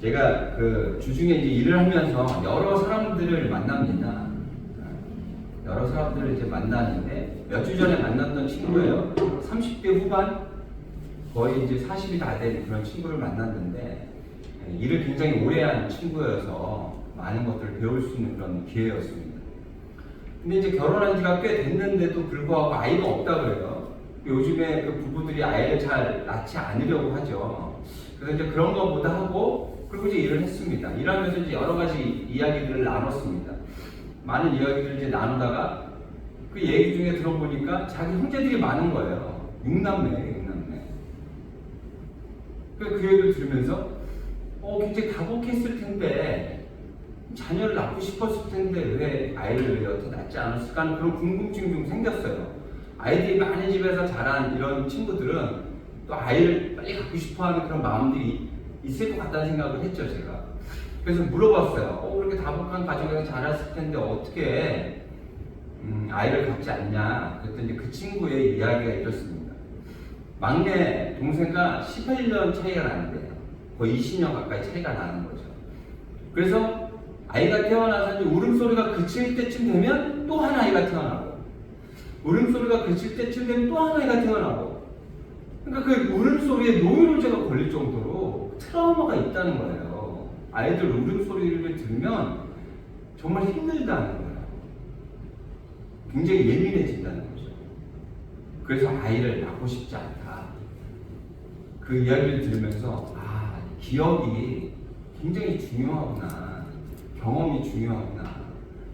제가 그 주중에 이제 일을 하면서 여러 사람들을 만납니다. 여러 사람들을 이제 만나는데 몇 주 전에 만났던 친구예요. 30대 후반 거의 이제 40이 다 된 그런 친구를 만났는데 일을 굉장히 오래 한 친구여서 많은 것들을 배울 수 있는 그런 기회였습니다. 근데 이제 결혼한 지가 꽤 됐는데도 불구하고 아이가 없다 그래요. 요즘에 그 부부들이 아이를 잘 낳지 않으려고 하죠. 그래서 이제 그런 것보다 하고 그리고 이제 일을 했습니다. 일하면서 이제 여러 가지 이야기들을 나눴습니다. 많은 이야기들을 이제 나누다가 그 얘기 중에 들어보니까 자기 형제들이 많은 거예요. 6남매예요, 6남매. 그 얘기를 들으면서 굉장히 다복했을 텐데 자녀를 낳고 싶었을 텐데 왜 아이를 왜 여태 낳지 않았을까 하는 그런 궁금증이 좀 생겼어요. 아이들이 많은 집에서 자란 이런 친구들은 또 아이를 빨리 갖고 싶어하는 그런 마음들이 있을 것 같다는 생각을 했죠, 제가. 그래서 물어봤어요. 그렇게 다복한 가정에서 자랐을 텐데 어떻게 아이를 갖지 않냐? 그랬더니 그 친구의 이야기가 이렇습니다. 막내 동생과 18년 차이가 나는데요. 거의 20년 가까이 차이가 나는 거죠. 그래서 아이가 태어나서 이제 울음소리가 그칠 때쯤 되면 또 한 아이가 태어나고, 울음소리가 그칠 때쯤 되면 또 한 아이가 태어나고, 그러니까 그 울음소리에 노이로제가 걸릴 정도로 트라우마가 있다는 거예요. 아이들 울음소리를 들으면 정말 힘들다는 거예요. 굉장히 예민해진다는 거죠. 그래서 아이를 낳고 싶지 않다. 그 이야기를 들으면서 기억이 굉장히 중요하구나. 경험이 중요하구나.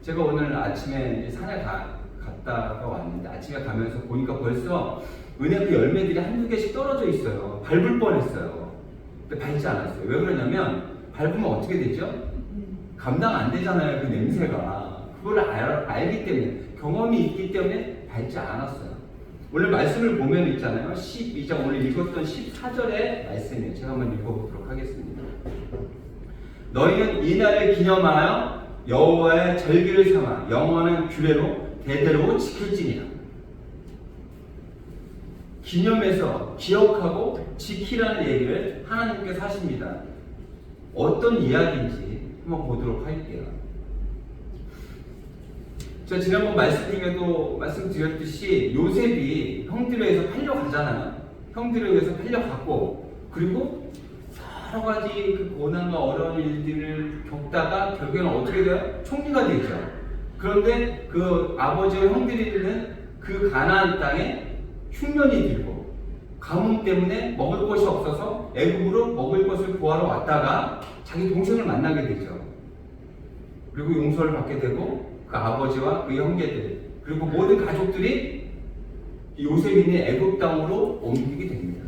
제가 오늘 아침에 산에 갔다가 왔는데 아침에 가면서 보니까 벌써 은행 그 열매들이 한두 개씩 떨어져 있어요. 밟을 뻔했어요. 근데 밟지 않았어요. 왜 그러냐면 밟으면 어떻게 되죠? 감당 안 되잖아요. 그 냄새가. 그걸 알기 때문에, 경험이 있기 때문에 밟지 않았어요. 오늘 말씀을 보면 있잖아요. 12장 오늘 읽었던 14절의 말씀이에요. 제가 한번 읽어보도록 하겠습니다. 너희는 이 날을 기념하여 여호와의 절기를 삼아 영원한 규례로 대대로 지킬지니라. 기념해서 기억하고 지키라는 얘기를 하나님께서 하십니다. 어떤 이야기인지 한번 보도록 할게요. 제가 지난번 말씀 중에도 말씀드렸듯이 요셉이 형들에 의해서 팔려가잖아요. 형들에 의해서 팔려갔고, 그리고 여러 가지 그 고난과 어려운 일들을 겪다가 결국에는 어떻게 돼요? 총리가 되죠. 그런데 그 아버지와 형들이는 그 가나안 땅에 흉년이 들고 가뭄 때문에 먹을 것이 없어서 애굽으로 먹을 것을 구하러 왔다가 자기 동생을 만나게 되죠. 그리고 용서를 받게 되고 그 아버지와 그 형제들 그리고 모든 가족들이 요셉이 있는 애굽 땅으로 옮기게 됩니다.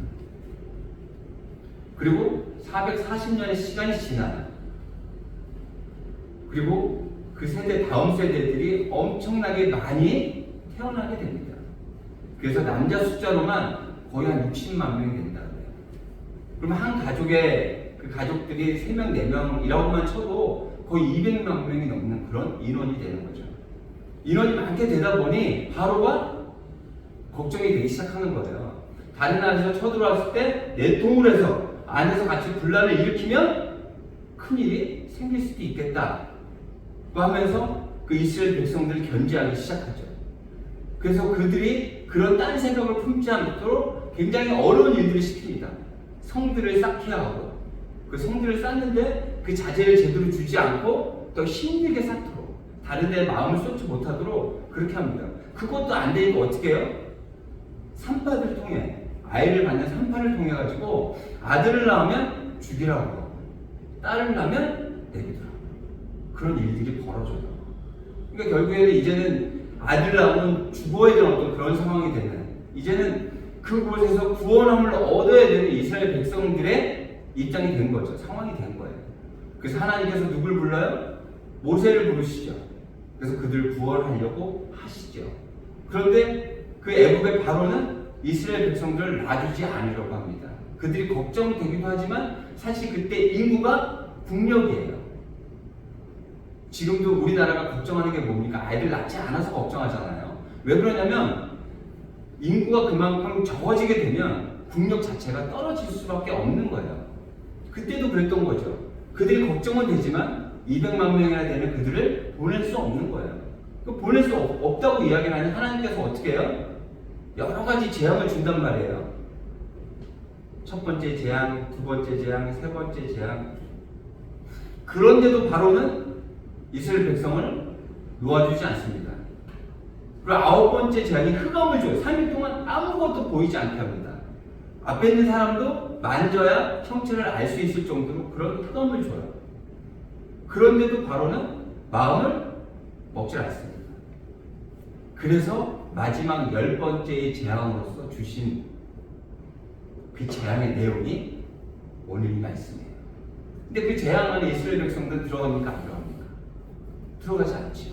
그리고 440년의 시간이 지나요. 그리고 그 세대 다음 세대들이 엄청나게 많이 태어나게 됩니다. 그래서 남자 숫자로만 거의 한 60만 명이 된다고 해요. 그럼 한 가족의 그 가족들이 3명, 4명이라고만 쳐도 거의 200만 명이 넘는 그런 인원이 되는 거죠. 인원이 많게 되다 보니 바로가 걱정이 되기 시작하는 거예요. 다른 나라에서 쳐들어왔을 때 내통을 해서 안에서 같이 분란을 일으키면 큰일이 생길 수도 있겠다 하면서 그 이스라엘 백성들을 견제하기 시작하죠. 그래서 그들이 그런 딴 생각을 품지 않도록 굉장히 어려운 일들을 시킵니다. 성들을 쌓게 하고 그 성들을 쌓는데 그 자재를 제대로 주지 않고 더 힘들게 쌓도록 다른 데 마음을 쏟지 못하도록 그렇게 합니다. 그것도 안 되니까 어떻게 해요? 산파를 통해 아이를 갖는 산파를 통해 가지고 아들을 낳으면 죽이라고 딸을 낳으면 내기더라고. 그런 일들이 벌어져요. 그러니까 결국에는 이제는 아들 낳으면 죽어야 되는 어떤 그런 상황이 되는, 이제는 그곳에서 구원함을 얻어야 되는 이스라엘 백성들의 입장이 된 거죠. 상황이 된 거예요. 그래서 하나님께서 누굴 불러요? 모세를 부르시죠. 그래서 그들을 구원하려고 하시죠. 그런데 그 애굽의 바로는 이스라엘 백성들을 놔주지 않으려고 합니다. 그들이 걱정되기도 하지만 사실 그때 인구가 국력이에요. 지금도 우리나라가 걱정하는 게 뭡니까? 아이들 낳지 않아서 걱정하잖아요. 왜 그러냐면 인구가 그만큼 적어지게 되면 국력 자체가 떨어질 수밖에 없는 거예요. 그때도 그랬던 거죠. 그들이 걱정은 되지만 200만 명이나 되는 그들을 보낼 수 없는 거예요. 보낼 수 없다고 이야기를 하니 하나님께서 어떻게 해요? 여러 가지 재앙을 준단 말이에요. 첫 번째 재앙, 두 번째 재앙, 세 번째 재앙. 그런데도 바로는 이스라엘 백성을 놓아주지 않습니다. 그리고 아홉 번째 재앙이 흑암을 줘요. 3일 동안 아무것도 보이지 않게 합니다. 앞에 있는 사람도 만져야 형체를 알 수 있을 정도로 그런 흑암을 줘요. 그런데도 바로는 마음을 먹지 않습니다. 그래서 마지막 10번째의 재앙으로서 주신 그 재앙의 내용이 오늘 이 말씀이에요. 근데 그 재앙 안에 이스라엘 백성들 들어갑니까? 안 들어갑니까? 들어가지 않죠.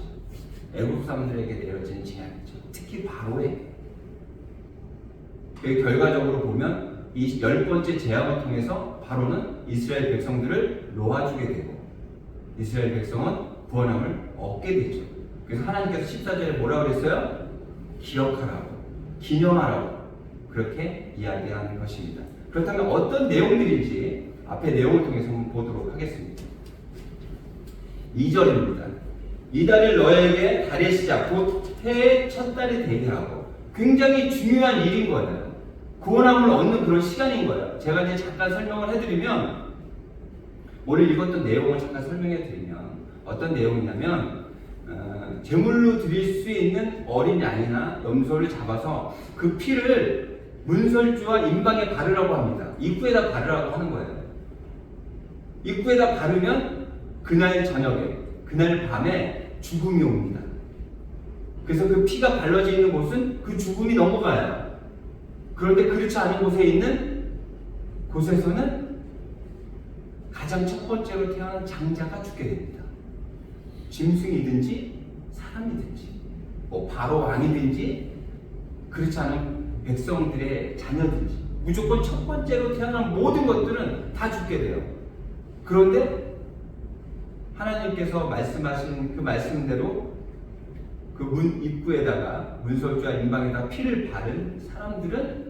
애국 사람들에게 내려진 재앙이죠. 특히 바로에게. 그 결과적으로 보면 이 10번째 재앙을 통해서 바로는 이스라엘 백성들을 놓아주게 되고 이스라엘 백성은 구원함을 얻게 되죠. 그래서 하나님께서 14절에 뭐라고 그랬어요? 기억하라고, 기념하라고 그렇게 이야기하는 것입니다. 그렇다면 어떤 내용들인지 앞에 내용을 통해서 한번 보도록 하겠습니다. 2절입니다. 이달을 너에게 달의 시작 곧 해의 첫 달이 되게 하고 굉장히 중요한 일인 거예요. 구원함을 얻는 그런 시간인 거예요. 제가 이제 잠깐 설명을 해드리면 오늘 읽었던 내용을 잠깐 설명해드리면 어떤 내용이냐면 제물로 드릴 수 있는 어린 양이나 염소를 잡아서 그 피를 문설주와 임방에 바르라고 합니다. 입구에다 바르라고 하는 거예요. 입구에다 바르면 그날 저녁에, 그날 밤에 죽음이 옵니다. 그래서 그 피가 발라져 있는 곳은 그 죽음이 넘어가요. 그런데 그렇지 않은 곳에 있는 곳에서는 가장 첫 번째로 태어난 장자가 죽게 됩니다. 짐승이든지 사람이든지 바로 왕이든지 그렇지 않은 백성들의 자녀든지 무조건 첫 번째로 태어난 모든 것들은 다 죽게 돼요. 그런데 하나님께서 말씀하신 그 말씀대로 그 문 입구에다가 문설주와 임방에다 피를 바른 사람들은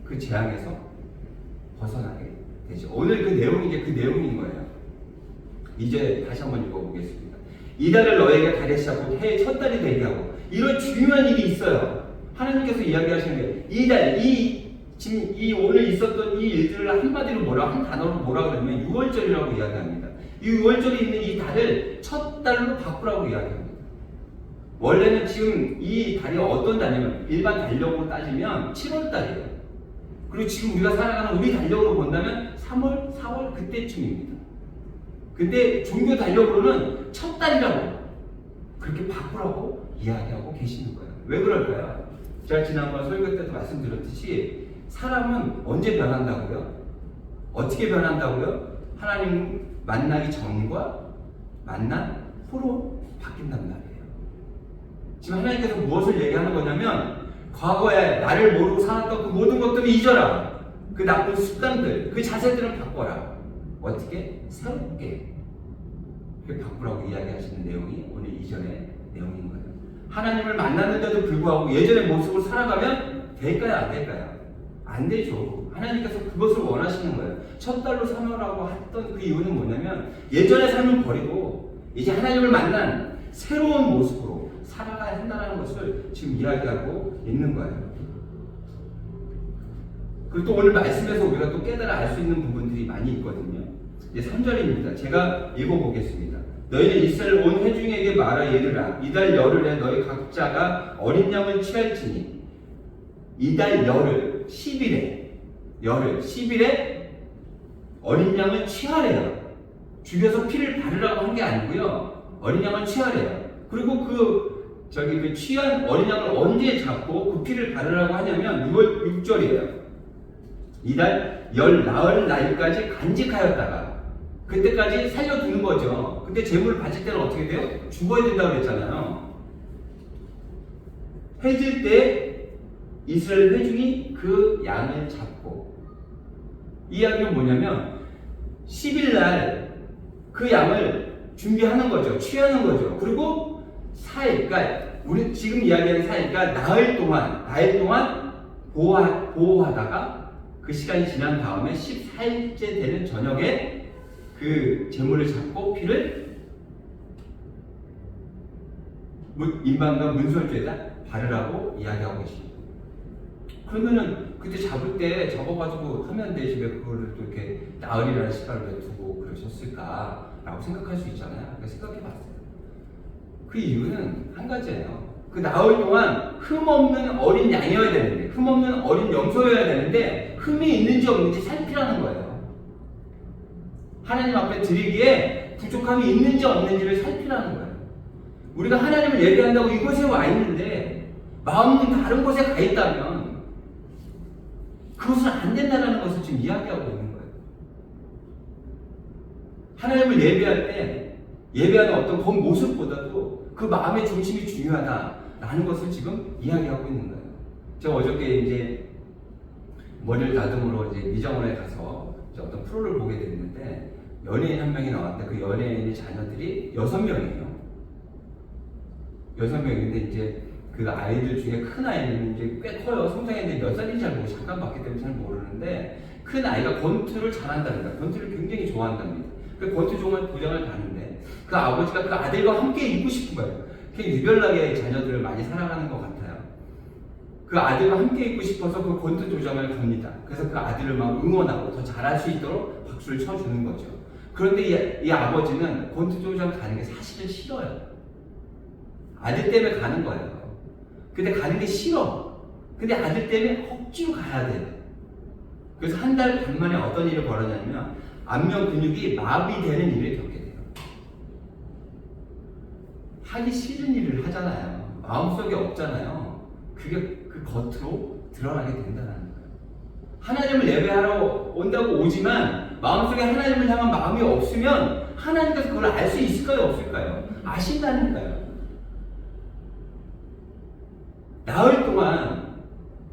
그 재앙에서 벗어나게 되죠. 오늘 그 내용이 이제 그 내용인 거예요. 이제 다시 한번 읽어보겠습니다. 이달을 너에게 달의 시작 곧 해의 첫 달이 되게 하고 이런 중요한 일이 있어요. 하나님께서 이야기하시는 게 이달 지금 이 오늘 있었던 이 일들을 한마디로 한 단어로 뭐라 그러냐면 6월절이라고 이야기합니다. 이 6월절이 있는 이 달을 첫 달로 바꾸라고 이야기합니다. 원래는 지금 이 달이 어떤 달이냐면 일반 달력으로 따지면 7월 달이에요. 그리고 지금 우리가 살아가는 우리 달력으로 본다면 3월, 4월 그때쯤입니다. 근데 종교 달력으로는 첫 달이라고 그렇게 바꾸라고 이야기하고 계시는 거예요. 왜 그럴까요? 제가 지난번 설교 때도 말씀드렸듯이 사람은 언제 변한다고요? 어떻게 변한다고요? 하나님 만나기 전과 만난 후로 바뀐단 말이에요. 지금 하나님께서 무엇을 얘기하는 거냐면 과거에 나를 모르고 살았던 그 모든 것들을 잊어라. 그 나쁜 습관들, 그 자세들을 바꿔라. 어떻게? 새롭게 그렇게 바꾸라고 이야기하시는 내용이 오늘 이전의 내용인 거예요. 하나님을 만났는데도 불구하고 예전의 모습으로 살아가면 될까요? 안 될까요? 안 되죠. 하나님께서 그것을 원하시는 거예요. 첫 달로 삼으라고 했던 그 이유는 뭐냐면 예전의 삶을 버리고 이제 하나님을 만난 새로운 모습으로 살아가야 한다는 것을 지금 이야기하고 있는 거예요. 그리고 또 오늘 말씀에서 우리가 또 깨달아 알 수 있는 부분들이 많이 있거든요. 이제 3절입니다. 제가 읽어보겠습니다. 너희는 이스라엘 온 회중에게 말하 이르라. 이달 열흘에 너희 각자가 어린 양을 취할지니 이달 열흘 10일에 어린 양을 취하래요. 죽여서 피를 바르라고 한 게 아니고요. 어린 양을 취하래요. 그리고 그 취한 어린 양을 언제 잡고 그 피를 바르라고 하냐면 6월 6절이에요. 이달 열 나흘 날까지 간직하였다가 그때까지 살려두는 거죠. 근데 제물을 바칠 때는 어떻게 돼요? 죽어야 된다고 그랬잖아요. 해질 때 이스라엘 회중이 그 양을 잡고 이 이야기는 뭐냐면 10일 날 그 양을 준비하는 거죠. 취하는 거죠. 그리고 4일, 그러니까 우리 지금 이야기하는 4일, 그러니까 나흘 동안 보호하다가 그 시간이 지난 다음에 14일째 되는 저녁에 그 제물을 잡고 피를 임방과 문설주에다 바르라고 이야기하고 계십니다. 그러면은 그때 잡을 때 잡아가지고 하면 되지 왜 그거를 또 이렇게 나흘이라는 시간을 왜 두고 그러셨을까라고 생각할 수 있잖아요. 그러니까 생각해봤어요. 그 이유는 한 가지예요. 그 나흘 동안 흠 없는 어린 양이어야 되는데, 흠 없는 어린 염소여야 되는데 흠이 있는지 없는지 살피라는 거예요. 하나님 앞에 드리기에 부족함이 있는지 없는지를 살피라는 거예요. 우리가 하나님을 예배한다고 이곳에 와 있는데 마음은 다른 곳에 가 있다면 그것은 안 된다는 것을 지금 이야기하고 있는 거예요. 하나님을 예배할 때 예배하는 어떤 그 모습보다도 그 마음의 중심이 중요하다라는 것을 지금 이야기하고 있는 거예요. 제가 어저께 이제 머리를 다듬으러 이제 미장원에 가서 이제 어떤 프로를 보게 됐는데 연예인 한 명이 나왔는데 그 연예인의 자녀들이 6명이에요. 6명인데 이제 그 아이들 중에 큰 아이는 이제 꽤 커요. 성장했는데 몇 살인지 잘 모르고 잠깐 봤기 때문에 잘 모르는데 큰 아이가 권투를 잘한답니다. 권투를 굉장히 좋아한답니다. 그 권투 도장을 가는데 그 아버지가 그 아들과 함께 있고 싶은 거예요. 그냥 유별나게 자녀들을 많이 사랑하는 것 같아요. 그 아들과 함께 있고 싶어서 그 권투 도장을 갑니다. 그래서 그 아들을 막 응원하고 더 잘할 수 있도록 박수를 쳐주는 거죠. 그런데 이 아버지는 권투 도장 가는 게 사실은 싫어요. 아들 때문에 가는 거예요. 근데 가는 게 싫어. 근데 아들 때문에 억지로 가야 돼요. 그래서 한 달 반 만에 어떤 일이 벌어졌냐면 안면 근육이 마비되는 일을 겪게 돼요. 하기 싫은 일을 하잖아요. 마음속에 없잖아요. 그게 그 겉으로 드러나게 된다는 거예요. 하나님을 예배하러 온다고 오지만 마음속에 하나님을 향한 마음이 없으면 하나님께서 그걸 알 수 있을까요? 없을까요? 아신다니까요. 나흘 동안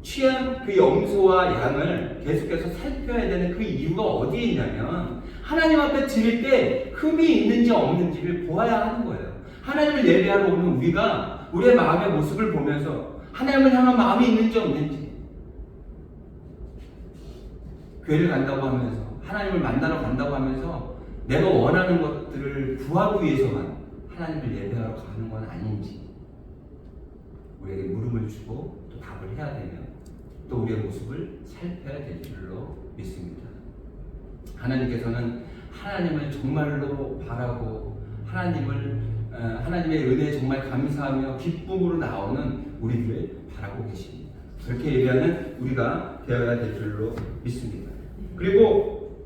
취한 그 염소와 양을 계속해서 살펴야 되는 그 이유가 어디에 있냐면 하나님 앞에 드릴 때 흠이 있는지 없는지를 보아야 하는 거예요. 하나님을 예배하러 오는 우리가 우리의 마음의 모습을 보면서 하나님을 향한 마음이 있는지 없는지, 교회를 간다고 하면서 하나님을 만나러 간다고 하면서 내가 원하는 것들을 구하기 위해서만 하나님을 예배하러 가는 건 아닌지 우리에게 물음을 주고 또 답을 해야 되며 또 우리의 모습을 살펴야 될 줄로 믿습니다. 하나님께서는 하나님을 정말로 바라고 하나님의 은혜에 정말 감사하며 기쁨으로 나오는 우리들을 바라고 계십니다. 그렇게 예배하는 우리가 되어야 될 줄로 믿습니다. 그리고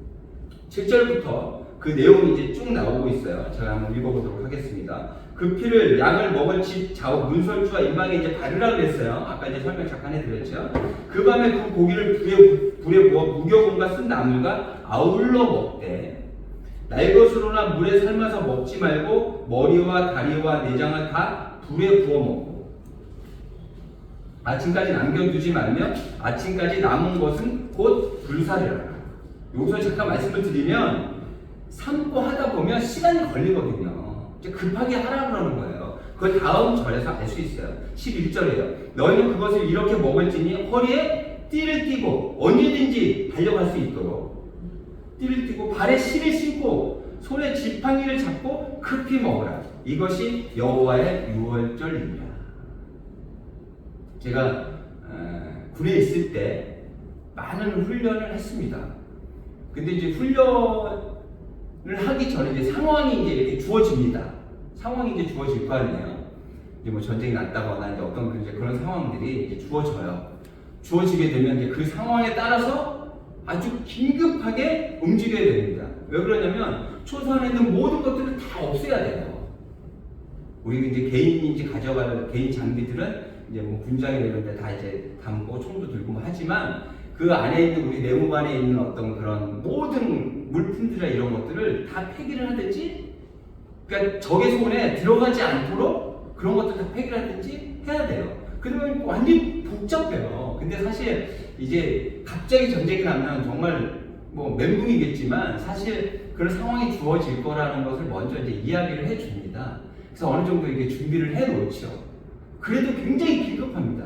7절부터 그 내용이 이제 쭉 나오고 있어요. 제가 한번 읽어보도록 하겠습니다. 그 피를 양을 먹은 집 좌우 문설주와 임방에 이제 바르라 그랬어요. 아까 이제 설명 잠깐 해드렸죠. 그 밤에 그 고기를 불에 구워 무교공과 쓴 나물과 아울러 먹되 날 것으로나 물에 삶아서 먹지 말고 머리와 다리와 내장을 다 불에 구워 먹고 아침까지 남겨두지 말며 아침까지 남은 것은 곧 불사리라. 여기서 잠깐 말씀을 드리면 삶고 하다 보면 시간이 걸리거든요. 이제 급하게 하라 그러는 거예요. 그걸 다음 절에서 알 수 있어요. 11절이에요. 너희는 그것을 이렇게 먹을지니 허리에 띠를 띠고 언제든지 달려갈 수 있도록 띠를 띠고 발에 실을 신고 손에 지팡이를 잡고 급히 먹으라. 이것이 여호와의 유월절입니다. 제가 군에 있을 때 많은 훈련을 했습니다. 근데 이제 훈련을 하기 전에 이제 상황이 이제 이렇게 주어집니다. 상황이 이제 주어질 거 아니에요. 이제 뭐 전쟁이 났다거나 이제 어떤 이제 그런 상황들이 이제 주어져요. 주어지게 되면 이제 그 상황에 따라서 아주 긴급하게 움직여야 됩니다. 왜 그러냐면 초소안에 있는 모든 것들을 다 없애야 돼요. 우리 이제 개인이 이제 가져갈 개인 장비들은 이제 뭐 군장이나 이런 데 다 이제 담고 총도 들고 뭐 하지만 그 안에 있는 우리 내무반에 있는 어떤 그런 모든 물품들이나 이런 것들을 다 폐기를 하든지, 그러니까 적의 손에 들어가지 않도록 그런 것들 다 폐기를 하든지 해야 돼요. 그러면 완전히 복잡해요. 근데 사실 이제 갑자기 전쟁이 나면 정말 뭐 멘붕이겠지만 사실 그런 상황이 주어질 거라는 것을 먼저 이제 이야기를 해줍니다. 그래서 어느 정도 이게 준비를 해 놓죠. 그래도 굉장히 긴급합니다.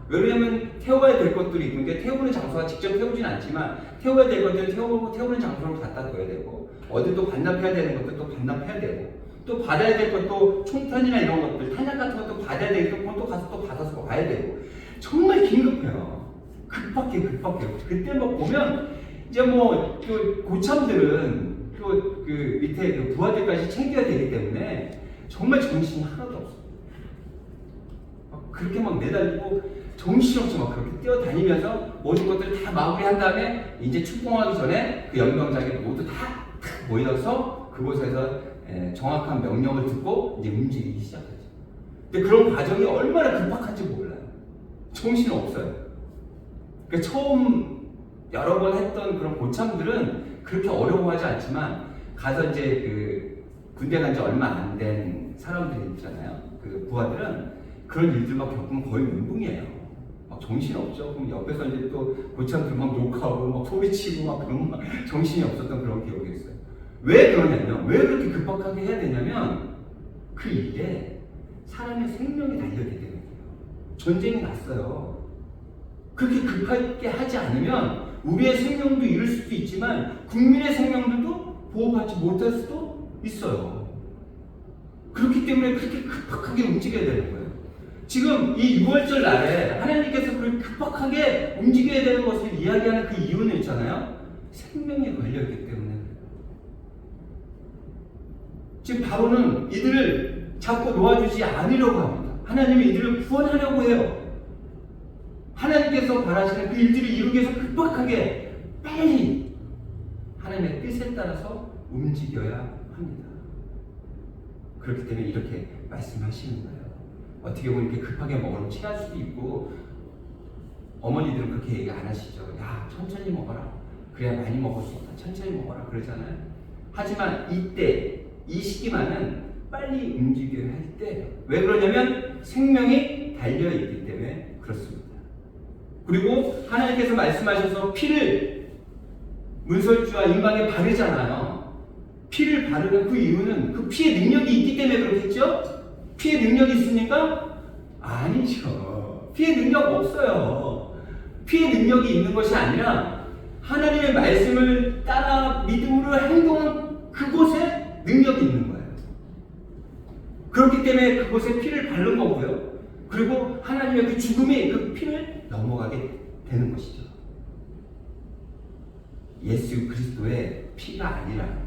왜냐면 태워야 될 것들이 있고, 그러니까 태우는 장소가 직접 태우진 않지만 태워야 될 것들은 태우는 장소로 갖다 둬야 되고, 어디 또 반납해야 되는 것도 또 반납해야 되고, 또 받아야 될 것도 총탄이나 이런 것들, 탄약 같은 것도 받아야 되고, 그건 또 가서 또 받아서 와야 되고, 정말 긴급해요. 급박해. 그때 뭐 보면 이제 뭐 그 고참들은 또 그 밑에 그 부하들까지 챙겨야 되기 때문에 정말 정신이 하나도 없어요. 그렇게 막 매달리고 정신없이 막 그렇게 뛰어다니면서 모든 것들을 다 마무리한 다음에 이제 출동하기 전에 그 연병장에 모두 다 모여서 그곳에서 정확한 명령을 듣고 이제 움직이기 시작하죠. 근데 그런 과정이 얼마나 급박한지 몰라요. 정신이 없어요. 그러니까 처음 여러 번 했던 그런 고참들은 그렇게 어려워하지 않지만 가서 이제 그 군대 간 지 얼마 안 된 사람들이 있잖아요. 그 부하들은 그런 일들만 겪으면 거의 멘붕이에요. 막 정신이 없죠. 그럼 옆에서 이제 또 고참들 막 욕하고 막 소리치고 막 그런 막 정신이 없었던 그런 기억이 있어요. 왜 그러냐면, 왜 그렇게 급박하게 해야 되냐면 그 일에 사람의 생명이 달려있기 때문이에요. 전쟁이 났어요. 그렇게 급하게 하지 않으면 우리의 생명도 잃을 수도 있지만 국민의 생명들도 보호받지 못할 수도 있어요. 그렇기 때문에 그렇게 급박하게 움직여야 되는 거예요. 지금 이 6월절 날에 하나님께서 그렇게 급박하게 움직여야 되는 것을 이야기하는 그 이유는 있잖아요. 생명이 걸려있기 때문에. 지금 바로는 이들을 잡고 놓아주지 않으려고 합니다. 하나님이 이들을 구원하려고 해요. 하나님께서 바라시는 그 일들을 이루기 위해서 급박하게 빨리 하나님의 뜻에 따라서 움직여야 합니다. 그렇기 때문에 이렇게 말씀하시는 거예요. 어떻게 보면 이렇게 급하게 먹으면 취할 수도 있고, 어머니들은 그렇게 얘기 안 하시죠. 야, 천천히 먹어라. 그래야 많이 먹을 수 있다. 천천히 먹어라. 그러잖아요. 하지만 이때, 이 시기만은 빨리 움직여야 할 때예요. 왜 그러냐면 생명이 달려있기 때문에 그렇습니다. 그리고 하나님께서 말씀하셔서 피를 문설주와 임방에 바르잖아요. 피를 바르는 그 이유는 그 피의 능력이 있기 때문에 그렇겠죠? 피의 능력이 있습니까? 아니죠. 피의 능력 없어요. 피의 능력이 있는 것이 아니라 하나님의 말씀을 따라 믿음으로 행동한 그곳에 능력이 있는 거예요. 그렇기 때문에 그곳에 피를 바른 거고요. 그리고 하나님의 그 죽음이 그 피를 넘어가게 되는 것이죠. 예수 그리스도의 피가 아니라,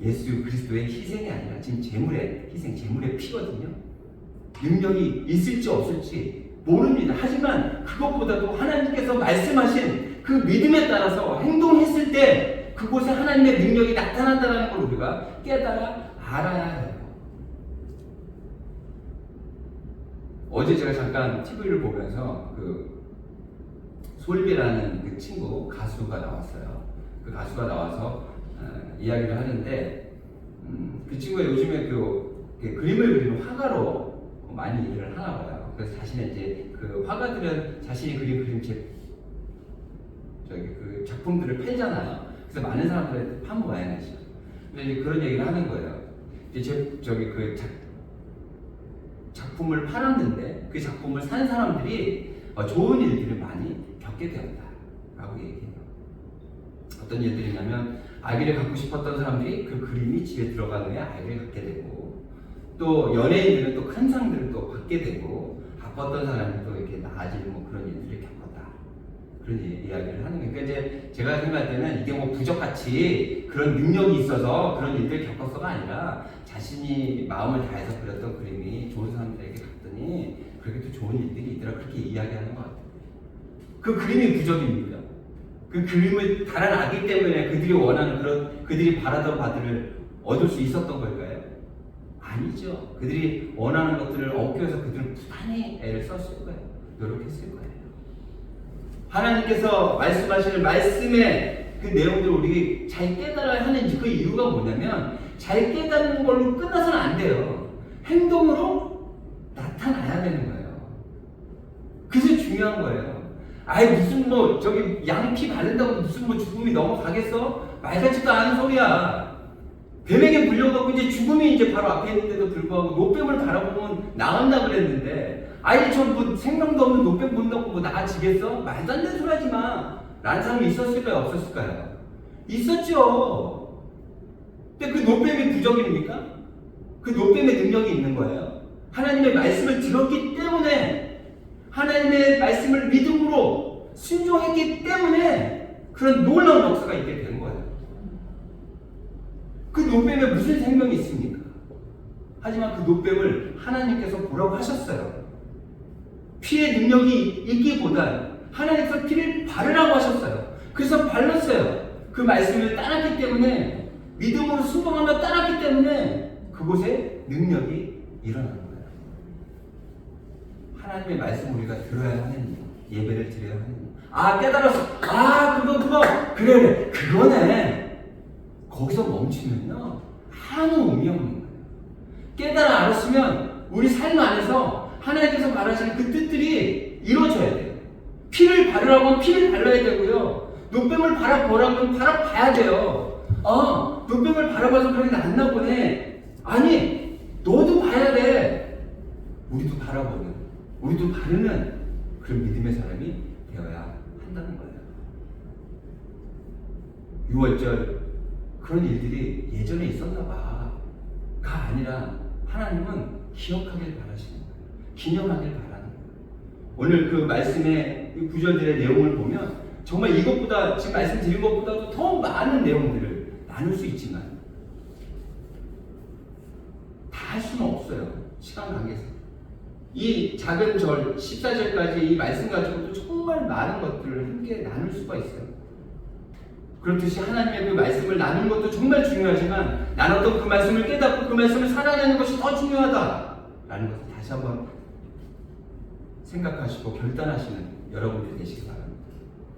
예수 그리스도의 희생이 아니라 지금 제물의 희생, 제물의 피거든요. 능력이 있을지 없을지 모릅니다. 하지만 그것보다도 하나님께서 말씀하신 그 믿음에 따라서 행동했을 때 그곳에 하나님의 능력이 나타난다는 걸 우리가 깨달아 알아야 해요. 어제 제가 잠깐 TV를 보면서 그 솔비라는 그 친구 가수가 나왔어요. 그 가수가 나와서 이야기를 하는데 그 친구가 요즘에 그 그림을 그리는 화가로 많이 일을 하나 봐요. 그래서 자신의 이제 그 화가들은 자신이 그린 그 작품들을 팔잖아요. 그래서 많은 사람들한테 판매하죠. 근데 이제 그런 얘기를 하는 거예요. 이제 그 작품을 팔았는데 그 작품을 산 사람들이 좋은 일들을 많이 겪게 되었다라고 얘기해요. 어떤 일들이냐면 아기를 갖고 싶었던 사람들이 그 그림이 집에 들어간 후에 아기를 갖게 되고, 또 연예인들은 또 큰 상들을 또 받게 되고, 바빴던 사람이 또 이렇게 나아지는 뭐 그런 일들을 겪었다. 그런 이야기를 하는 거예요. 그러니까 이제 제가 생각할 때는 이게 뭐 부적같이 그런 능력이 있어서 그런 일들을 겪었어가 아니라 자신이 마음을 다해서 그렸던 그림이 좋은 사람들에게 갔더니 그렇게 또 좋은 일들이 있더라. 그렇게 이야기하는 것 같아요. 그 그림이 부적입니다. 그 그림을 달아나기 때문에 그들이 원하는 그들이 바라던 바들을 얻을 수 있었던 걸까요? 아니죠. 그들이 원하는 것들을 얻기 위해서 그들은 부단히 애를 썼을 거예요. 노력했을 거예요. 하나님께서 말씀하시는 말씀의 그 내용들을 우리 잘 깨달아야 하는 그 이유가 뭐냐면, 잘 깨닫는 걸로 끝나서는 안 돼요. 행동으로 나타나야 되는 거예요. 그게 중요한 거예요. 아이 무슨 뭐 저기 양피 바른다고 무슨 뭐 죽음이 넘어가겠어? 말 같지도 않은 소리야. 뱀에게 물려갖고 이제 죽음이 이제 바로 앞에 있는데도 불구하고 노뱀을 바라보면 나온다 그랬는데 아이 전부 생명도 없는 노뱀 본다고 뭐 나아지겠어? 말도 안 되는 소리 하지 마. 라는 사람이 있었을까요? 없었을까요? 있었죠. 근데 그 노뱀이 부적입니까? 그 노뱀의 능력이 있는 거예요. 하나님의 말씀을 들었기 때문에, 하나님의 말씀을 믿음으로 순종했기 때문에 그런 놀라운 역사가 있게 된 거예요. 그 노뱀에 무슨 생명이 있습니까? 하지만 그 노뱀을 하나님께서 보라고 하셨어요. 피의 능력이 있기보단 하나님께서 피를 바르라고 하셨어요. 그래서 발랐어요. 그 말씀을 따랐기 때문에, 믿음으로 순종하며 따랐기 때문에 그곳에 능력이 일어나는 거예요. 하나님의 말씀을 우리가 들어야 하는 예배를 드려야 하는. 깨달았어. 그거 그래 그거네. 거기서 멈추면요 아무 의미 없는 거예요. 깨달아 알았으면 우리 삶 안에서 하나님께서 말하시는 그 뜻들이 이루어져야 돼요. 피를 바르라고 하면 피를 발라야 되고요. 노뱀을 바라보라고 하면 바라봐야 돼요. 노뱀을 바라봐서 그런 게 낫나 보네. 아니, 너도 봐야 돼. 우리도 바라보는, 우리도 바르는 그런 믿음의 사람이 되어야 한다는 거예요. 6월절 그런 일들이 예전에 있었나 봐. 가 아니라 하나님은 기억하길 바라시는 거예요. 기념하길 바라는 거예요. 오늘 그 말씀의 구절들의 내용을 보면 정말 이것보다, 지금 말씀드린 것보다도 더 많은 내용들을 나눌 수 있지만 다 할 수는 없어요. 시간 관계에서. 이 작은 절 14절까지 이 말씀 가지고도 정말 많은 것들을 함께 나눌 수가 있어요. 그렇듯이 하나님의 그 말씀을 나누는 것도 정말 중요하지만 나눴던 그 말씀을 깨닫고 그 말씀을 살아내는 것이 더 중요하다라는 것을 다시 한번 생각하시고 결단하시는 여러분들이 되시기 바랍니다.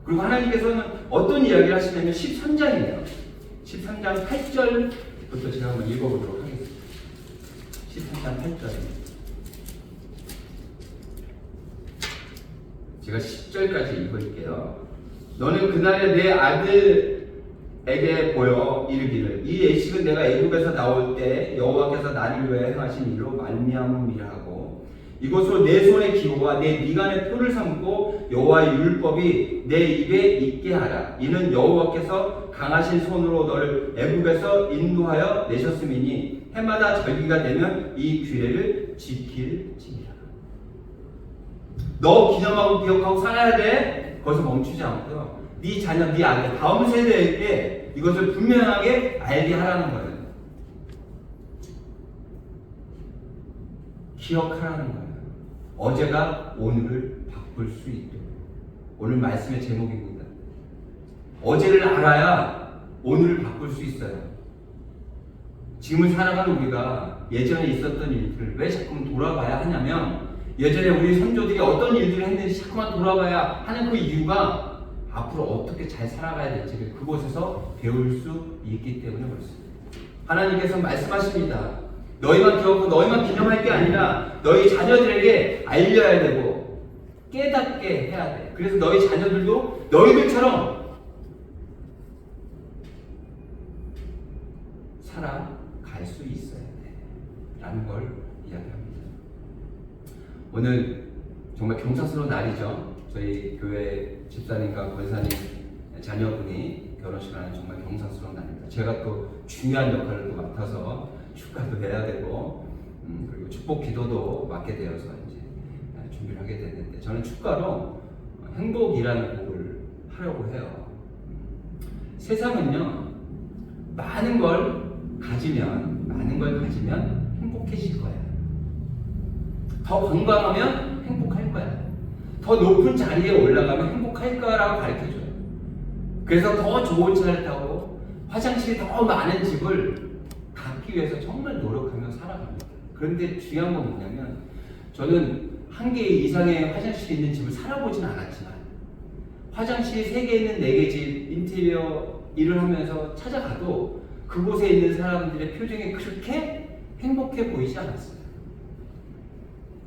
그리고 하나님께서는 어떤 이야기를 하시냐면 13장이에요. 13장 8절부터 제가 한번 읽어보도록 하겠습니다. 13장 8절입니다. 제가 10절까지 읽을게요. 너는 그날에 내 아들에게 보여 이르기를 이 예식은 내가 애굽에서 나올 때 여호와께서 나를 위해 행하신 일로 말미암음이라 하고 이것으로 내 손의 기호와 내 미간의 표를 삼고 여호와의 율법이 내 입에 있게 하라. 이는 여호와께서 강하신 손으로 너를 애굽에서 인도하여 내셨음이니 해마다 절기가 되면 이 규례를 지킬지니라. 너 기념하고 기억하고 살아야 돼. 거기서 멈추지 않고요. 네 자녀, 네 아들, 다음 세대에게 이것을 분명하게 알게 하라는 거예요. 기억하라는 거예요. 어제가 오늘을 바꿀 수 있도록. 오늘 말씀의 제목입니다. 어제를 알아야 오늘을 바꿀 수 있어요. 지금을 살아가는 우리가 예전에 있었던 일들을 왜 자꾸만 돌아봐야 하냐면 예전에 우리 선조들이 어떤 일들을 했는지 자꾸만 돌아봐야 하는 그 이유가 앞으로 어떻게 잘 살아가야 될지를 그곳에서 배울 수 있기 때문에 그렇습니다. 하나님께서 말씀하십니다. 너희만 기억하고 너희만 기념할 게 아니라 너희 자녀들에게 알려야 되고 깨닫게 해야 돼. 그래서 너희 자녀들도 너희들처럼 살아갈 수 있어야 돼 라는 걸 이야기합니다. 오늘 정말 경사스러운 날이죠. 저희 교회 집사님과 권사님 자녀분이 결혼식하는 정말 경사스러운 날입니다. 제가 또 중요한 역할을 또 맡아서 축가도 해야 되고 그리고 축복 기도도 맡게 되어서 이제 준비를 하게 됐는데 저는 축가로 행복이라는 곡을 하려고 해요. 세상은요 많은 걸 가지면 행복해질 거예요. 더 건강하면 행복할 거야. 더 높은 자리에 올라가면 행복할 거라고 가르쳐줘요. 그래서 더 좋은 차를 타고 화장실이 더 많은 집을 갖기 위해서 정말 노력하며 살아갑니다. 그런데 중요한 건 뭐냐면 저는 한 개 이상의 화장실이 있는 집을 살아보진 않았지만 화장실이 3개 있는 4개 집 인테리어 일을 하면서 찾아가도 그곳에 있는 사람들의 표정이 그렇게 행복해 보이지 않았어요.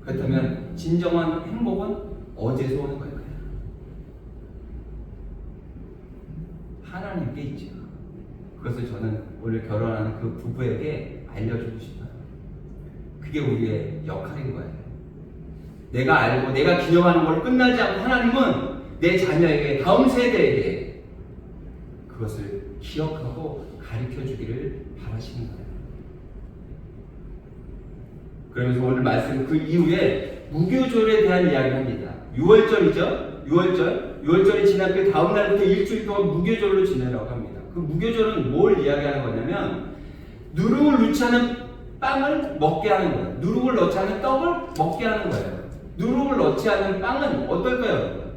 그렇다면 진정한 행복은 어디에서 오는 걸까요? 하나님께 있죠. 그것을 저는 오늘 결혼하는 그 부부에게 알려주고 싶어요. 그게 우리의 역할인 거예요. 내가 알고 내가 기념하는 걸 끝나지 않고 하나님은 내 자녀에게 다음 세대에게 그것을 기억하고 가르쳐 주기를 바라시는 거예요. 그러면서 오늘 말씀 그 이후에 무교절에 대한 이야기를 합니다. 6월절이죠. 6월절이 지난 그 다음 날부터 일주일 동안 무교절로 지내라고 합니다. 그 무교절은 뭘 이야기하는 거냐면 누룩을 넣지 않은 빵을 먹게 하는 거예요. 누룩을 넣지 않은 떡을 먹게 하는 거예요. 누룩을 넣지 않은 빵은 어떨까요?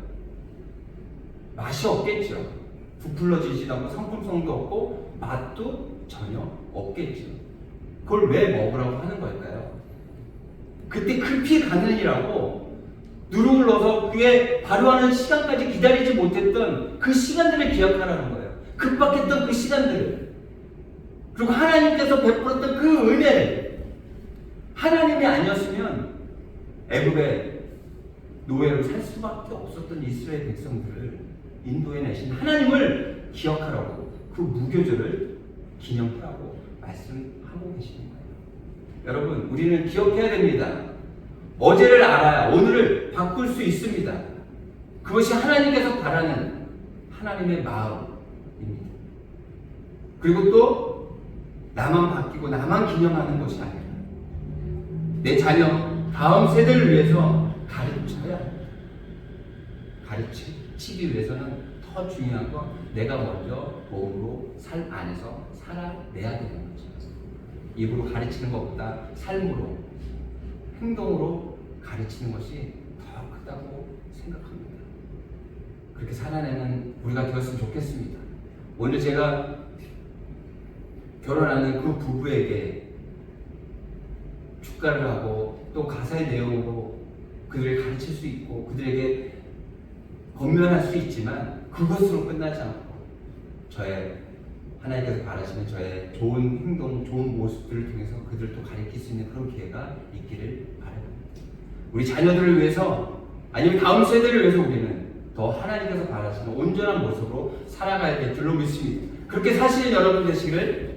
맛이 없겠죠. 부풀러지지도 않고 상품성도 없고 맛도 전혀 없겠죠. 그걸 왜 먹으라고 하는 걸까요? 그때 급히 가느니라고 누룩을 넣어서 그게 발효하는 시간까지 기다리지 못했던 그 시간들을 기억하라는 거예요. 급박했던 그 시간들을. 그리고 하나님께서 베풀었던 그 은혜를, 하나님이 아니었으면 애굽의 노예로 살 수밖에 없었던 이스라엘 백성들을 인도해 내신 하나님을 기억하라고 그 무교절을 기념하라고 말씀하고 계시는 거예요. 여러분, 우리는 기억해야 됩니다. 어제를 알아야 오늘을 바꿀 수 있습니다. 그것이 하나님께서 바라는 하나님의 마음입니다. 그리고 또 나만 바뀌고 나만 기념하는 것이 아니라 내 자녀, 다음 세대를 위해서 가르쳐야 합니다. 가르치기 위해서는 더 중요한 건 내가 먼저 몸으로 삶 안에서 살아내야 되는 거죠. 입으로 가르치는 것보다 삶으로, 행동으로 가르치는 것이 더 크다고 생각합니다. 그렇게 살아내는 우리가 되었으면 좋겠습니다. 오늘 제가 결혼하는 그 부부에게 축가를 하고 또 가사의 내용으로 그들을 가르칠 수 있고 그들에게 권면할 수 있지만 그것으로 끝나지 않고 저의 하나님께서 바라시는 저의 좋은 행동, 좋은 모습들을 통해서 그들을 또 가르칠 수 있는 그런 기회가 있기를 바랍니다. 우리 자녀들을 위해서 아니면 다음 세대를 위해서 우리는 더 하나님께서 바라시는 온전한 모습으로 살아가야 될 줄로 믿습니다. 그렇게 사시는 여러분 되시기를